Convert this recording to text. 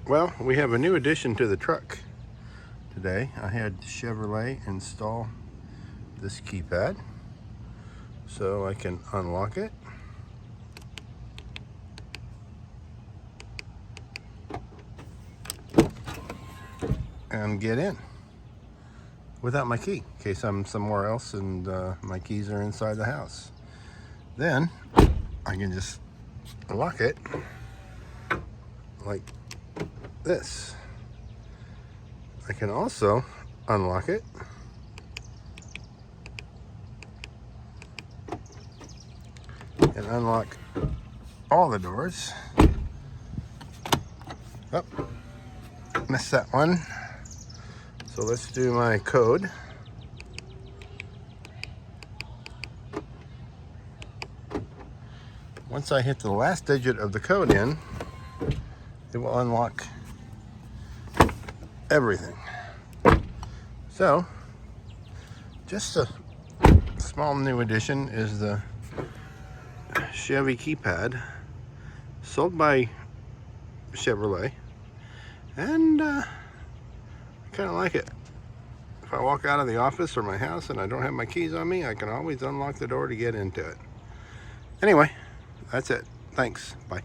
Well, we have a new addition to the truck today. I had Chevrolet install this keypad so I can unlock it. And get in without my key in case I'm somewhere else and my keys are inside the house. Then I can just lock it like this. I can also unlock it and unlock all the doors. Oh, missed that one. So let's do my code. Once I hit the last digit of the code in, it will unlock everything. So, just a small new addition is the Chevy keypad, sold by Chevrolet, and I kind of like it. If I walk out of the office or my house and I don't have my keys on me, I can always unlock the door to get into it. Anyway, that's it. Thanks. Bye.